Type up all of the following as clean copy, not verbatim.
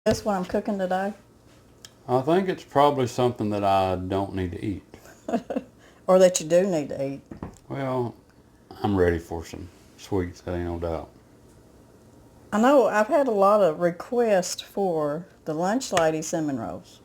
That's what I'm cooking today? I think it's probably something that I don't need to eat. Or that you do need to eat? Well, I'm ready for some sweets, that ain't no doubt. I know I've had a lot of requests for the Lunch Lady cinnamon rolls.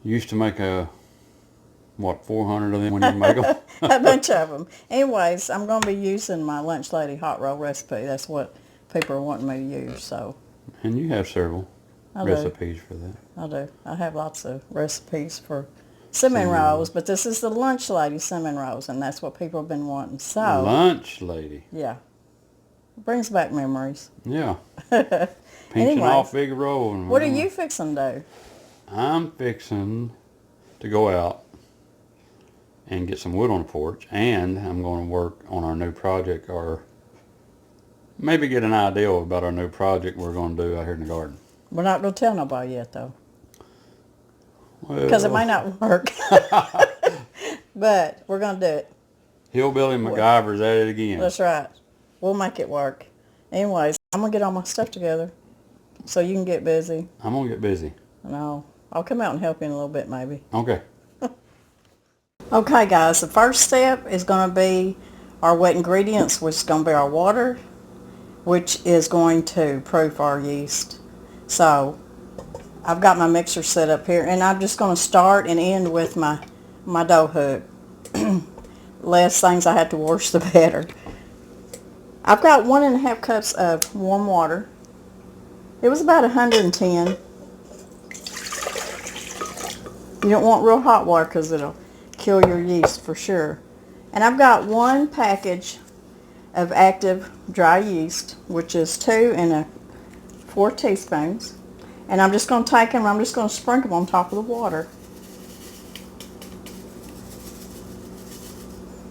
Used to make 400 of them when you make them? A bunch of them. Anyways, I'm going to be using my Lunch Lady hot roll recipe. That's what people are wanting me to use, so And you have several I do. recipes for that. I do. I have lots of recipes for cinnamon Cinnamon rolls, rolls. but this is the Lunch Lady cinnamon rolls, and that's what people have been wanting. So, Lunch lady. yeah, brings back memories. Yeah. Pinching Anyway, off big roll. what are you fixing to do? I'm fixing to go out and get some wood on the porch, and I'm going to work on our new project, or maybe get an idea about our new project we're going to do out here in the garden. We're not going to tell nobody yet, though, because it Well, may not work. But we're going to do it. Hillbilly MacGyver's at it again. That's right. We'll make it work. Anyways, I'm going to get all my stuff together so you can get busy. I'm going to get busy. And I'll come out and help you in a little bit, maybe. Okay. Okay, guys, the first step is going to be our wet ingredients, which is going to be our water, which is going to proof our yeast. So I've got my mixer set up here, and I'm just going to start and end with my dough hook. Less things I have to wash, the better. I've got 1.5 cups of warm water. It was about 110. You don't want real hot water because it'll kill your yeast for sure. And I've got 1 package of active dry yeast, which is 4 teaspoons. And I'm just going to take them, I'm just going to sprinkle them on top of the water.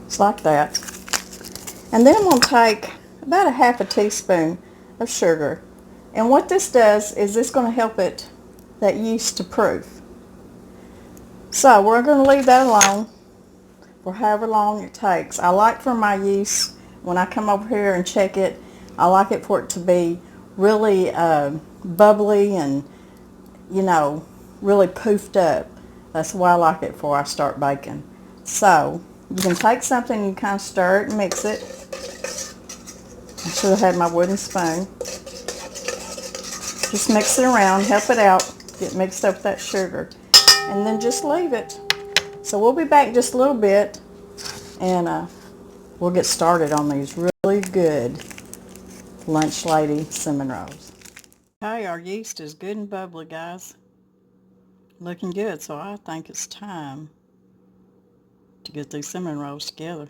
It's like that. And then I'm going to take about 1/2 teaspoon of sugar. And what this does is it's going to help that yeast to proof. So we're going to leave that alone for however long it takes. I like for my yeast, when I come over here and check it, I like it for it to be really bubbly and, really poofed up. That's why I like it before I start baking. So you can take something and kind of stir it and mix it. I should have had my wooden spoon. Just mix it around, help it out, get mixed up with that sugar. And then just leave it. So we'll be back just a little bit, and we'll get started on these really good Lunch Lady cinnamon rolls. Okay, our yeast is good and bubbly, guys. Looking good, so I think it's time to get these cinnamon rolls together.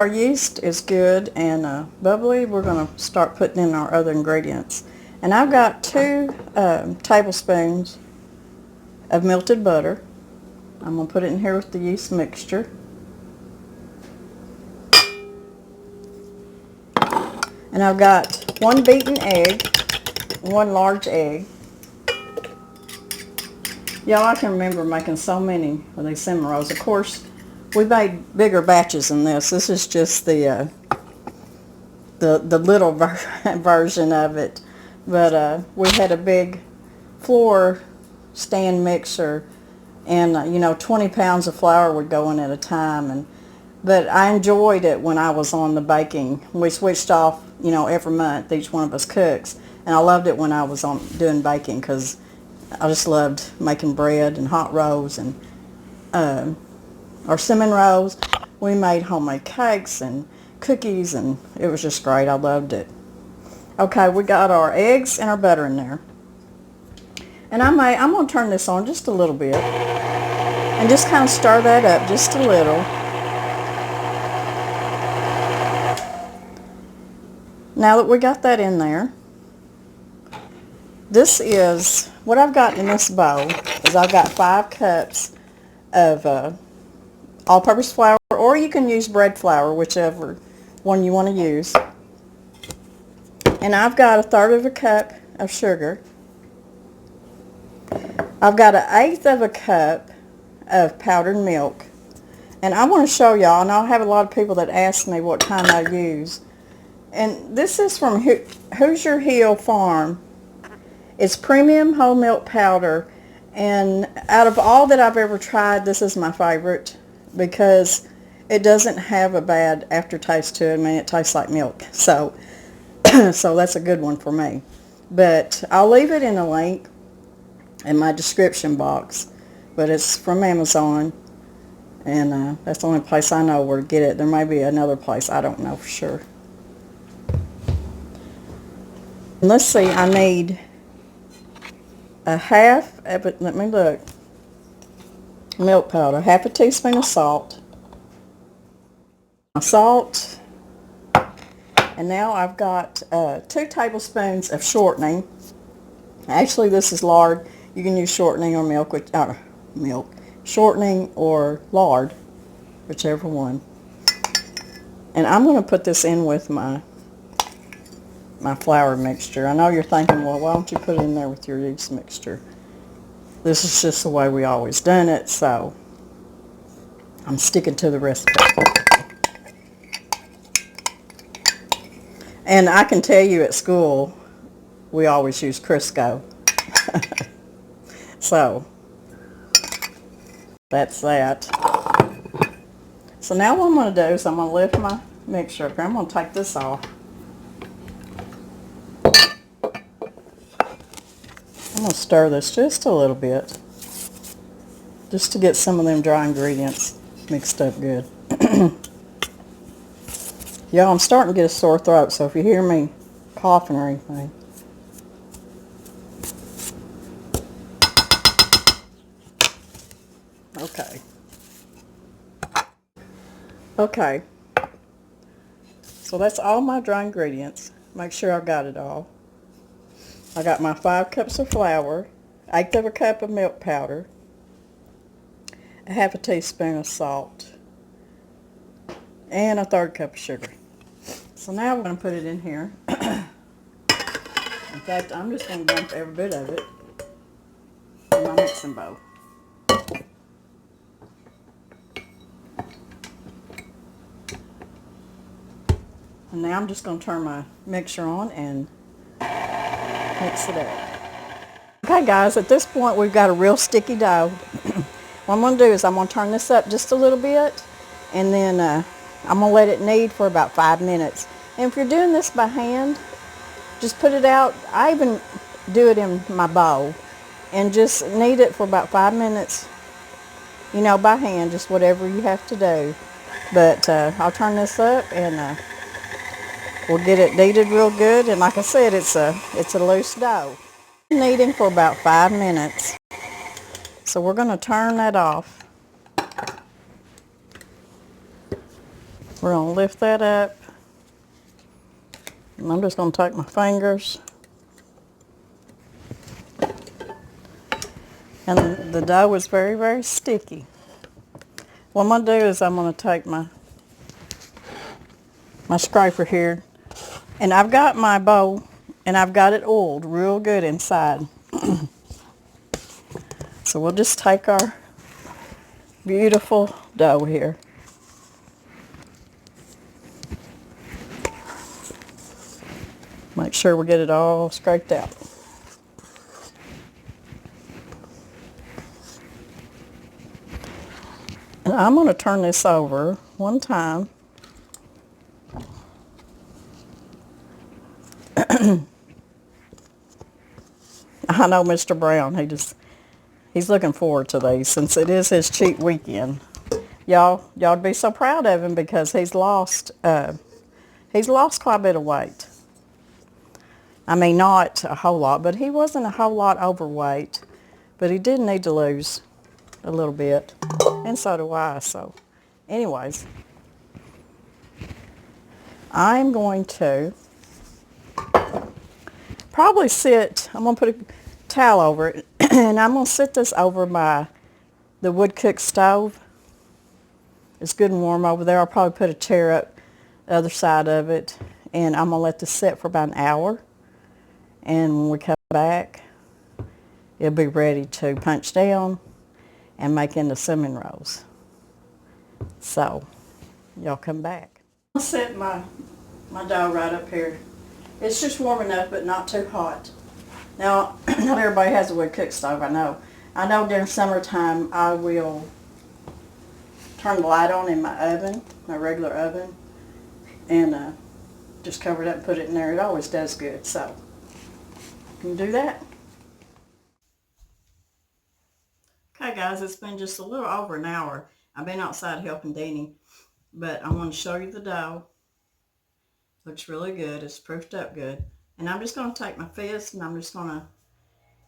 Our yeast is good and bubbly. We're going to start putting in our other ingredients. And I've got 2 tablespoons of melted butter. I'm going to put it in here with the yeast mixture. And I've got 1 beaten egg, 1 large egg. Y'all, I can remember making so many of these cinnamon rolls. Of course, we made bigger batches than this. This is just the little version of it. But we had a big floor stand mixer, and 20 pounds of flour would go in at a time. But I enjoyed it when I was on the baking. We switched off, every month. Each one of us cooks, and I loved it when I was on doing baking because I just loved making bread and hot rolls and our cinnamon rolls. We made homemade cakes and cookies, and it was just great. I loved it. Okay, we got our eggs and our butter in there. And I'm going to turn this on just a little bit and just kind of stir that up just a little. Now that we got that in there, this is, what I've got in this bowl is I've got 5 cups of all-purpose flour, or you can use bread flour, whichever one you want to use. And I've got 1/3 cup of sugar. I've got 1/8 cup of powdered milk. And I want to show y'all, and I have a lot of people that ask me what kind I use. And this is from Hoosier Hill Farm. It's premium whole milk powder, and out of all that I've ever tried, this is my favorite because it doesn't have a bad aftertaste to it. I mean, it tastes like milk, so so that's a good one for me. But I'll leave it in the link in my description box, but it's from Amazon, and that's the only place I know where to get it. There may be another place, I don't know for sure. And let's see, I need a half, let me look, milk powder, half a teaspoon of salt, and now I've got 2 tablespoons of shortening. Actually, this is lard. You can use shortening or shortening or lard, whichever one. And I'm going to put this in with my flour mixture. I know you're thinking, well, why don't you put it in there with your yeast mixture? This is just the way we always done it, so I'm sticking to the recipe. And I can tell you at school, we always use Crisco. So, that's that. So now what I'm going to do is I'm going to lift my mixture up here. I'm going to take this off. I'm going to stir this just a little bit, just to get some of them dry ingredients mixed up good. Y'all, I'm starting to get a sore throat, so if you hear me coughing or anything. Okay. So that's all my dry ingredients. Make sure I've got it all. I got my 5 cups of flour, 1/8 of a cup of milk powder, a half a teaspoon of salt, and a 1/3 cup of sugar. So now I'm going to put it in here. In fact, I'm just going to dump every bit of it in my mixing bowl. And now I'm just going to turn my mixer on and mix it up. Okay guys, at this point we've got a real sticky dough. What I'm going to do is I'm going to turn this up just a little bit, and then I'm going to let it knead for about 5 minutes. And if you're doing this by hand, just put it out. I even do it in my bowl and just knead it for about 5 minutes, you know, by hand, just whatever you have to do. But I'll turn this up and we'll get it kneaded real good. And like I said, it's a loose dough. Kneading for about 5 minutes. So we're going to turn that off. We're going to lift that up. And I'm just going to take my fingers. And the dough is very, very sticky. What I'm going to do is I'm going to take my scraper here. And I've got my bowl, and I've got it oiled real good inside. So we'll just take our beautiful dough here. Make sure we get it all scraped out. And I'm going to turn this over one time. I know Mr. Brown, he's looking forward to these since it is his cheat weekend. Y'all'd be so proud of him because he's lost quite a bit of weight. I mean, not a whole lot, but he wasn't a whole lot overweight, but he did need to lose a little bit, and so do I. So anyways, I'm going to probably I'm going to put a towel over it, and I'm going to sit this over the wood cook stove. It's good and warm over there. I'll probably put a chair up the other side of it, and I'm going to let this sit for about an hour. And when we come back, it'll be ready to punch down and make into cinnamon rolls. So, y'all come back. I'll set my dough right up here. It's just warm enough, but not too hot. Now, not everybody has a wood cook stove, I know. I know during summertime I will turn the light on in my oven, my regular oven, and just cover it up and put it in there. It always does good, so can you do that? Okay guys, it's been just a little over an hour. I've been outside helping Deanie, but I want to show you the dough. Looks really good. It's proofed up good. And I'm just going to take my fist and I'm just going to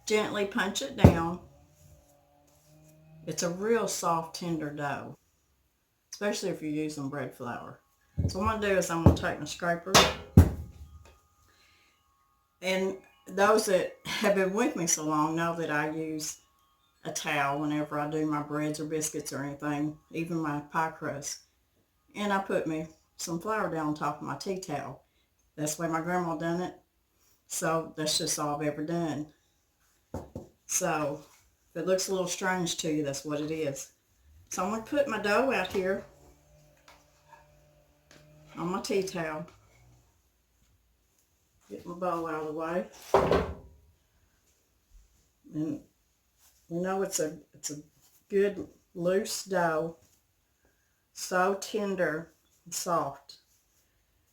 gently punch it down. It's a real soft, tender dough, especially if you're using bread flour. So what I'm going to do is I'm going to take my scraper, and those that have been with me so long know that I use a towel whenever I do my breads or biscuits or anything, even my pie crust. And I put me some flour down on top of my tea towel. That's the way my grandma done it. So that's just all I've ever done. So if it looks a little strange to you, that's what it is. So I'm going to put my dough out here on my tea towel. Get my bowl out of the way. And you know it's a good loose dough. So tender and soft.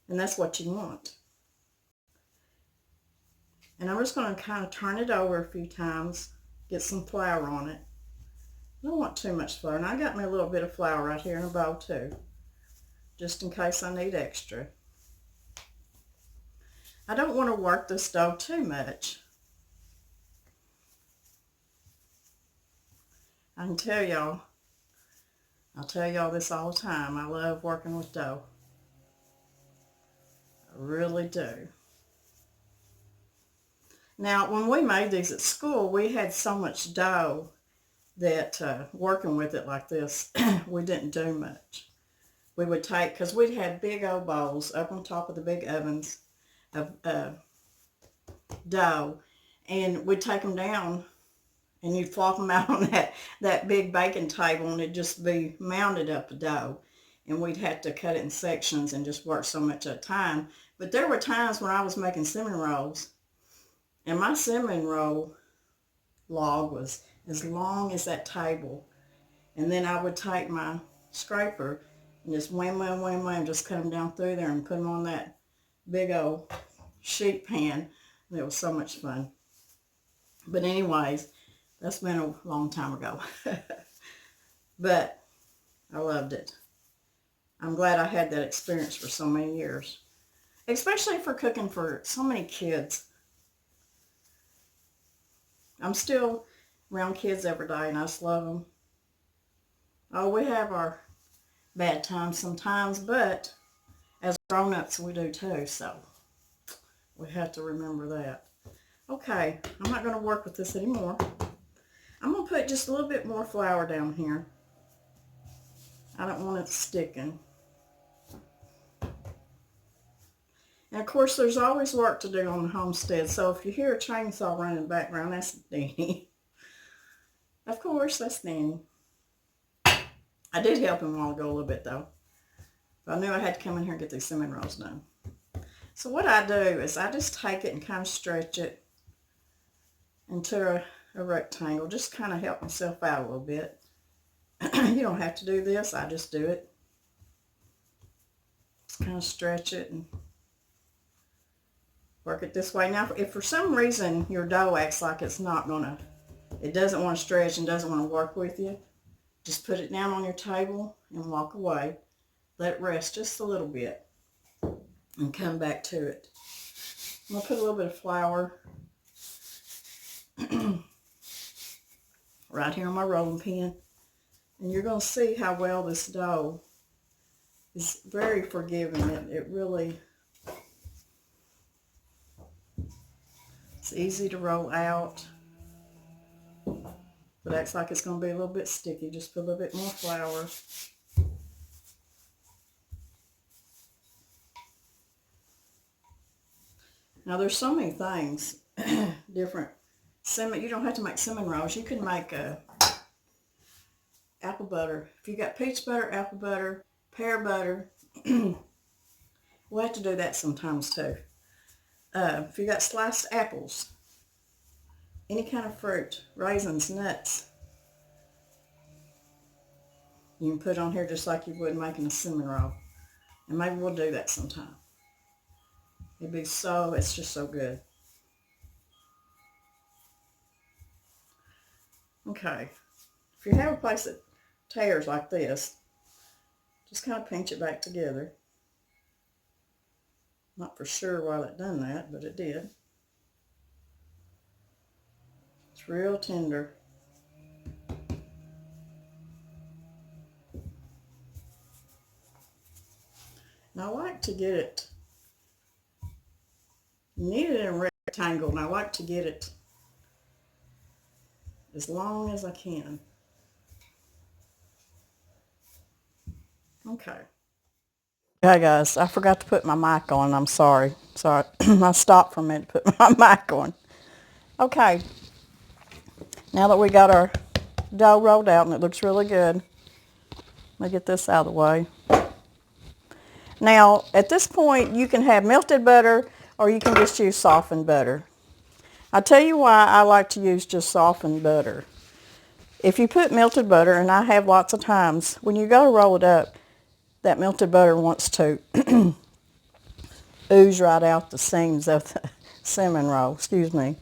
And that's what you want. And I'm just going to kind of turn it over a few times. Get some flour on it. I don't want too much flour. And I got me a little bit of flour right here in a bowl too, just in case I need extra. I don't want to work this dough too much. I can tell y'all, I'll tell y'all this all the time, I love working with dough. I really do. Now, when we made these at school, we had so much dough that working with it like this, we didn't do much. We would take, because we'd had big old bowls up on top of the big ovens of dough, and we'd take them down and you'd flop them out on that big baking table, and it'd just be mounted up the dough, and we'd have to cut it in sections and just work so much at a time. But there were times when I was making cinnamon rolls, and my cinnamon roll log was as long as that table, and then I would take my scraper and just wham, wham, wham, wham, just cut them down through there and put them on that big old sheet pan. And it was so much fun. But anyways, that's been a long time ago. But I loved it. I'm glad I had that experience for so many years, especially for cooking for so many kids. I'm still around kids every day, and I just love them. Oh, we have our bad times sometimes, but as grown-ups we do too, so we have to remember that. Okay, I'm not going to work with this anymore. I'm going to put just a little bit more flour down here. I don't want it sticking. And of course, there's always work to do on the homestead, so if you hear a chainsaw running in the background, that's Danny. Of course, that's Danny. I did help him a while ago a little bit, though. But I knew I had to come in here and get these cinnamon rolls done. So what I do is I just take it and kind of stretch it into a rectangle. Just kind of help myself out a little bit. You don't have to do this. I just do it. Just kind of stretch it and work it this way. Now, if for some reason your dough acts like it doesn't want to stretch and doesn't want to work with you, just put it down on your table and walk away. Let it rest just a little bit and come back to it. I'm going to put a little bit of flour right here on my rolling pin. And you're going to see how well this dough is very forgiving. It really, it's easy to roll out, but acts like it's going to be a little bit sticky. Just put a little bit more flour. Now there's so many things, different cinnamon. You don't have to make cinnamon rolls. You can make apple butter. If you got peach butter, apple butter, pear butter, we'll have to do that sometimes too. If you got sliced apples, any kind of fruit, raisins, nuts. You can put on here just like you would making a cinnamon roll. And maybe we'll do that sometime. It's just so good. Okay. If you have a place that tears like this, just kind of pinch it back together. Not for sure why that done that, but it did. It's real tender. And I like to get it, you need it in a rectangle, and I like to get it as long as I can. Okay. Okay guys, I forgot to put my mic on. I'm sorry. Sorry. I stopped for a minute to put my mic on. Okay. Now that we got our dough rolled out and it looks really good, let me get this out of the way. Now, at this point, you can have melted butter or you can just use softened butter. I'll tell you why I like to use just softened butter. If you put melted butter, and I have lots of times, when you go to roll it up, that melted butter wants to ooze right out the seams of the cinnamon roll. Excuse me.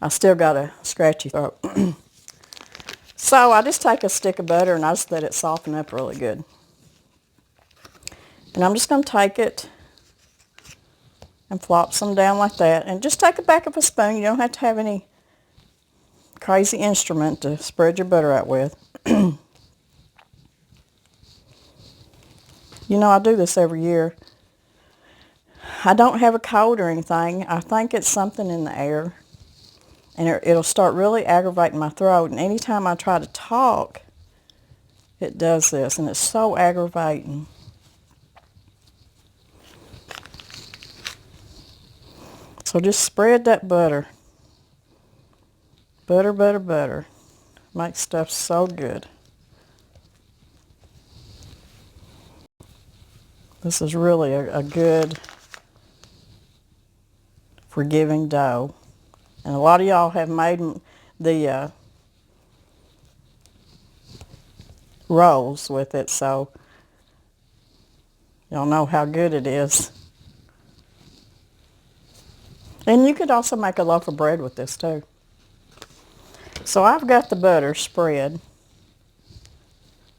I still got a scratchy throat. So I just take a stick of butter and I just let it soften up really good. And I'm just going to take it and flop some down like that. And just take it back of a spoon. You don't have to have any crazy instrument to spread your butter out with. You know, I do this every year. I don't have a cold or anything. I think it's something in the air. And it'll start really aggravating my throat. And anytime I try to talk, it does this. And it's so aggravating. So just spread that butter. Butter, butter, butter. Makes stuff so good. This is really a good, forgiving dough. And a lot of y'all have made the rolls with it, so y'all know how good it is. And you could also make a loaf of bread with this too. So I've got the butter spread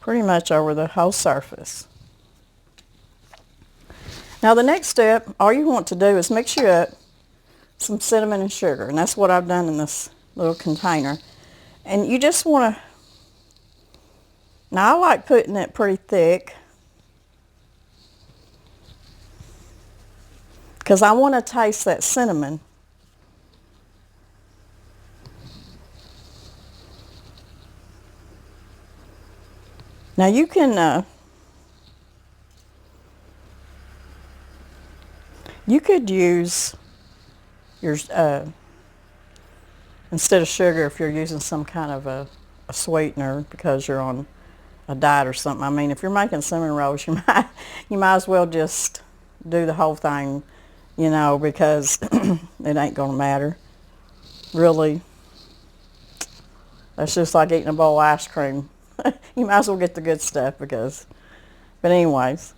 pretty much over the whole surface. Now the next step, all you want to do is mix you up some cinnamon and sugar, and that's what I've done in this little container. And you just want to, now I like putting it pretty thick because I want to taste that cinnamon. Now you can you could use your instead of sugar, if you're using some kind of a sweetener because you're on a diet or something. I mean, if you're making cinnamon rolls, you might as well just do the whole thing, you know, because it ain't gonna matter. Really, that's just like eating a bowl of ice cream. You might as well get the good stuff because, but anyways.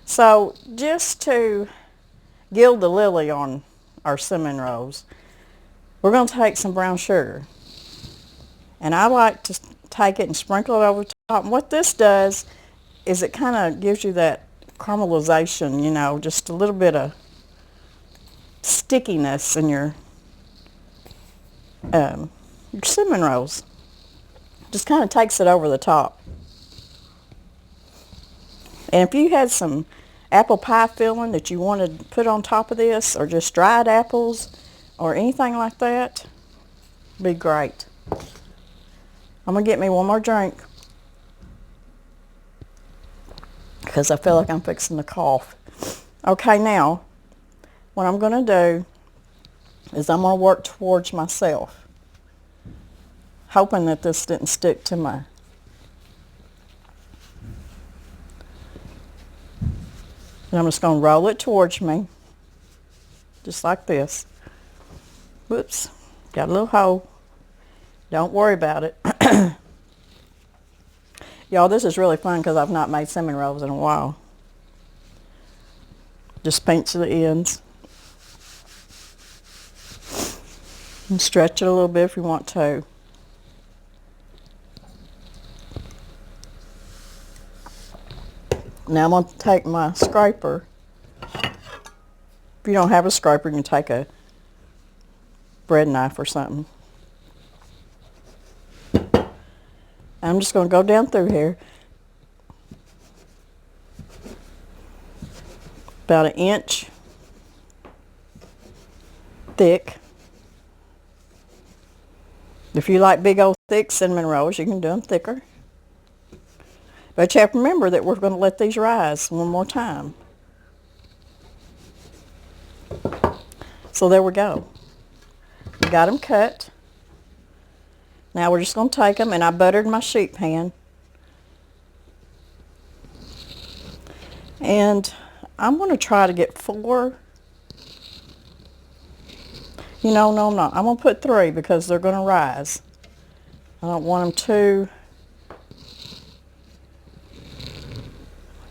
So just to gild the lily on our cinnamon rolls, we're going to take some brown sugar. And I like to take it and sprinkle it over the top. And what this does is it kind of gives you that caramelization, you know, just a little bit of stickiness in your cinnamon rolls. Just kind of takes it over the top. And if you had some apple pie filling that you wanted to put on top of this, or just dried apples or anything like that, be great. I'm going to get me one more drink because I feel like I'm fixing to cough. Okay, now what I'm going to do is I'm going to work towards myself, hoping that this didn't stick to my and I'm just going to roll it towards me. just like this. Whoops, got a little hole. Don't worry about it. Y'all, this is really fun because I've not made cinnamon rolls in a while. Just pinch the ends. And stretch it a little bit if you want to. Now I'm going to take my scraper. If you don't have a scraper, you can take a bread knife or something. I'm just going to go down through here. About 1 inch thick. If you like big old thick cinnamon rolls, you can do them thicker. But you have to remember that we're going to let these rise one more time. So there we go. We got them cut. Now we're just going to take them, and I buttered my sheet pan. And I'm going to try to get 4. No, I'm not. I'm going to put 3 because they're going to rise. I don't want them to,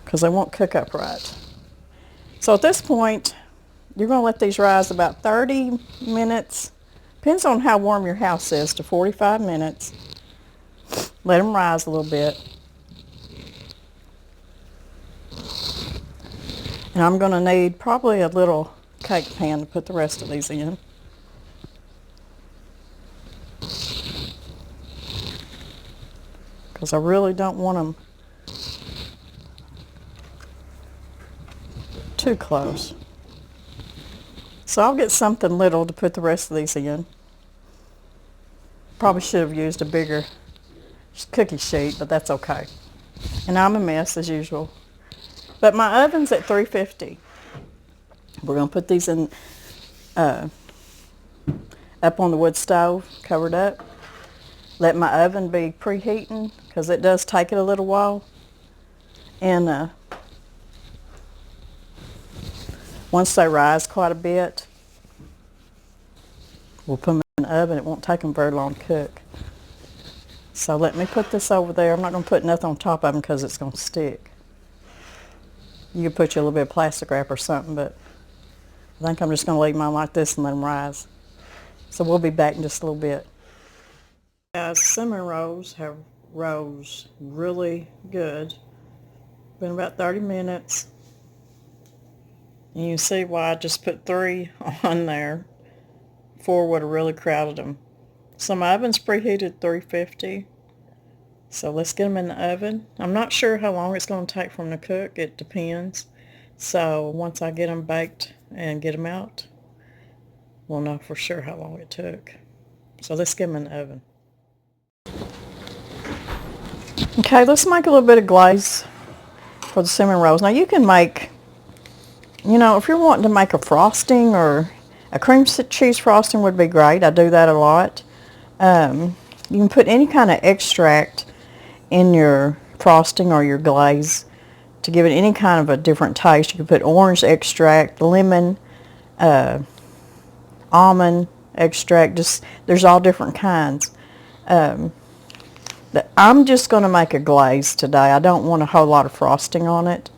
because they won't cook up right. So at this point, you're going to let these rise about 30 minutes. Depends on how warm your house is, to 45 minutes. Let them rise a little bit. And I'm going to need probably a little cake pan to put the rest of these in. Because I really don't want them too close. So I'll get something little to put the rest of these in. Probably should have used a bigger cookie sheet, but that's okay. And I'm a mess as usual. But my oven's at 350. We're going to put these in up on the wood stove, covered up. Let my oven be preheating because it does take it a little while. And once they rise quite a bit, we'll put them in the oven. It won't take them very long to cook. So let me put this over there. I'm not going to put nothing on top of them because it's going to stick. You could put you a little bit of plastic wrap or something, but I think I'm just going to leave mine like this and let them rise. So we'll be back in just a little bit. Guys, cinnamon rolls have rose really good. Been about 30 minutes. And you see why I just put 3 on there. 4 would have really crowded them. So my oven's preheated 350. So let's get them in the oven. I'm not sure how long it's going to take for them to cook. It depends. So once I get them baked and get them out, we'll know for sure how long it took. So let's get them in the oven. Okay, let's make a little bit of glaze for the cinnamon rolls. Now you can make, if you're wanting to make a frosting, or a cream cheese frosting would be great. I do that a lot. You can put any kind of extract in your frosting or your glaze to give it any kind of a different taste. You can put orange extract, lemon, almond extract. There's all different kinds. I'm just going to make a glaze today. I don't want a whole lot of frosting on it,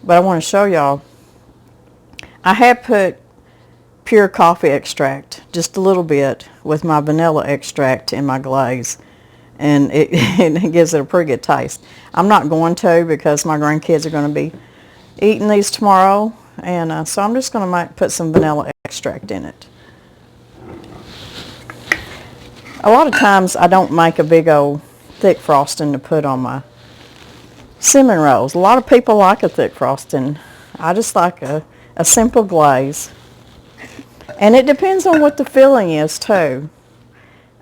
but I want to show y'all. I have put pure coffee extract, just a little bit, with my vanilla extract in my glaze, and it gives it a pretty good taste. I'm not going to because my grandkids are going to be eating these tomorrow, and so I'm just going to put some vanilla extract in it. A lot of times I don't make a big old thick frosting to put on my cinnamon rolls. A lot of people like a thick frosting. I just like a simple glaze. And it depends on what the filling is too.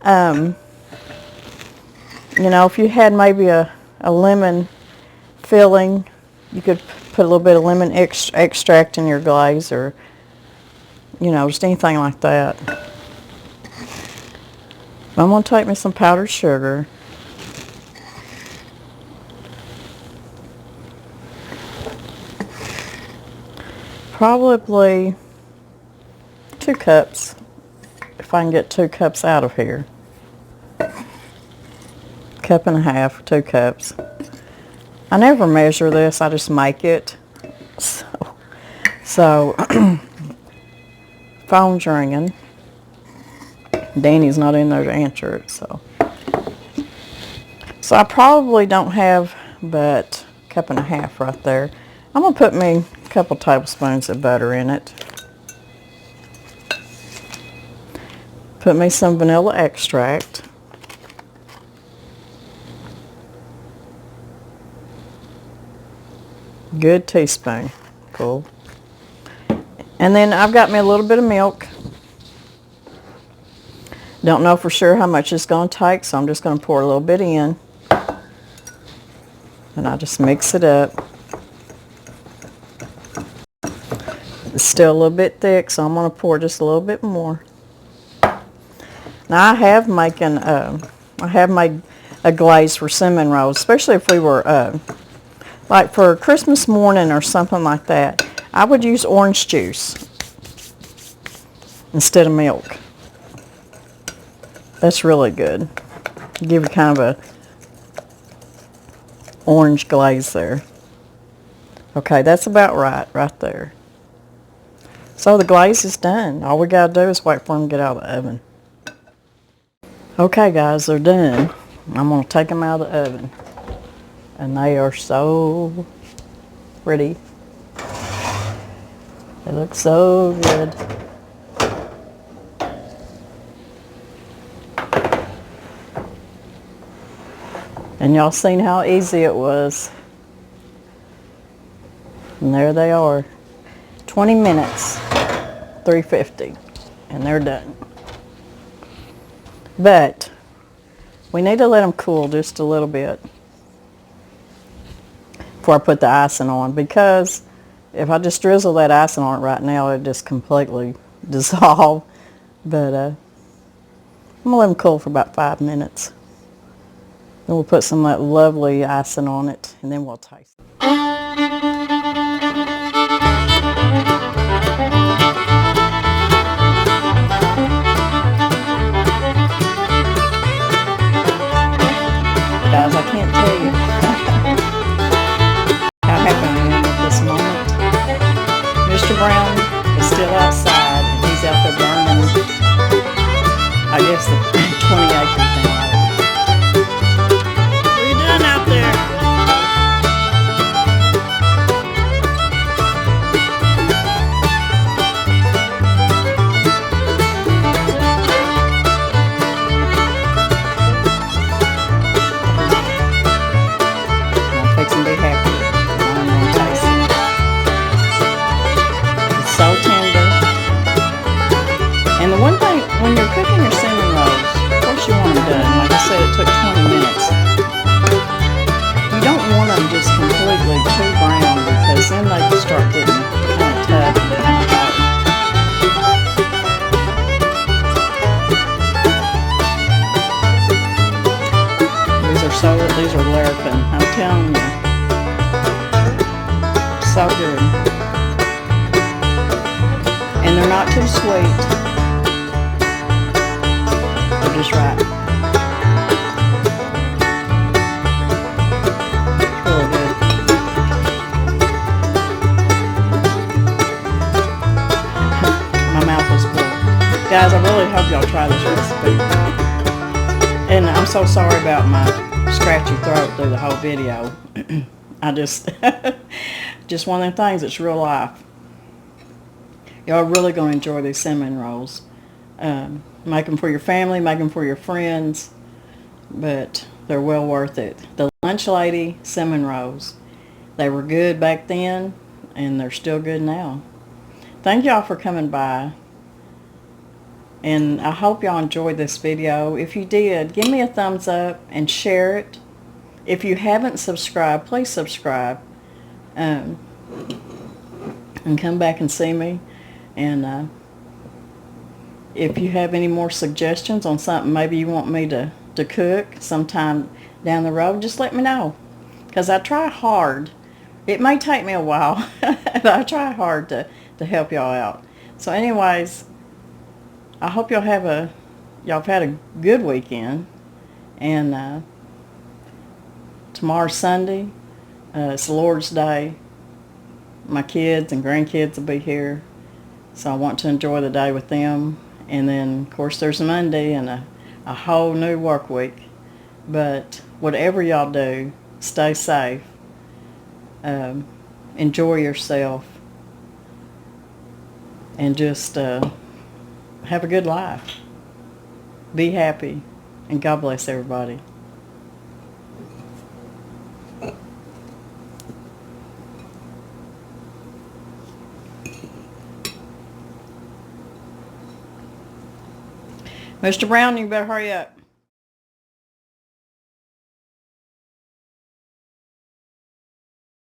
If you had maybe a lemon filling, you could put a little bit of lemon extract in your glaze, or just anything like that. I'm going to take me some powdered sugar. Probably 2 cups, if I can get 2 cups out of here. 1.5 cups, 2 cups. I never measure this, I just make it. So phone's ringing. Danny's not in there to answer it, so I probably don't have but 1.5 cups right there. I'm gonna put me a couple tablespoons of butter in it. Put me some vanilla extract. Good teaspoon. Cool. And then I've got me a little bit of milk. Don't know for sure how much it's going to take, so I'm just going to pour a little bit in. And I just mix it up. It's still a little bit thick, so I'm going to pour just a little bit more. Now I have made a glaze for cinnamon rolls, especially if we were like for Christmas morning or something like that. I would use orange juice instead of milk. That's really good. Give you kind of a orange glaze there. Okay, that's about right there. So the glaze is done. All we gotta do is wait for them to get out of the oven. Okay guys, they're done. I'm gonna take them out of the oven. And they are so pretty. They look so good. And y'all seen how easy it was. And there they are. 20 minutes, 350, and they're done. But we need to let them cool just a little bit before I put the icing on, because if I just drizzle that icing on it right now, it just completely dissolve. But I'm gonna let them cool for about 5 minutes. Then we'll put some of that lovely icing on it, and then we'll taste it. Guys, I can't tell you how happy I am at this moment. Mr. Brown is still outside, and he's out there burning, I guess, the 20 acres now. What are you doing out there? I'm fixing to be happy. I'm going to taste it. It's so tender. And the one thing, when you're cooking your cinnamon rolls, of course you want them done. Like I said, it took 20 minutes. You don't want them just completely too brown, because then they can start getting kind of tough and kind of hard. These are Larapin, I'm telling you. So good. And they're not too sweet. They're just right. It's really good. My mouth is full. Guys, I really hope y'all try this recipe. And I'm so sorry about my scratchy throat through the whole video. I just one of them things, it's real life. Y'all are really going to enjoy these cinnamon rolls. Make them for your family, make them for your friends, but they're well worth it. The Lunch Lady cinnamon rolls. They were good back then, and they're still good now. Thank y'all for coming by. And I hope y'all enjoyed this video. If you did, give me a thumbs up and share it. If you haven't subscribed, please subscribe. And come back and see me. And if you have any more suggestions on something maybe you want me to cook sometime down the road, just let me know. Because I try hard. It may take me a while, but I try hard to help y'all out. So anyways, I hope y'all have had a good weekend. And tomorrow's Sunday. It's the Lord's Day. My kids and grandkids will be here, so I want to enjoy the day with them. And then, of course, there's Monday and a whole new work week. But whatever y'all do, stay safe. Enjoy yourself. And just have a good life. Be happy. And God bless everybody. Mr. Brown, you better hurry up.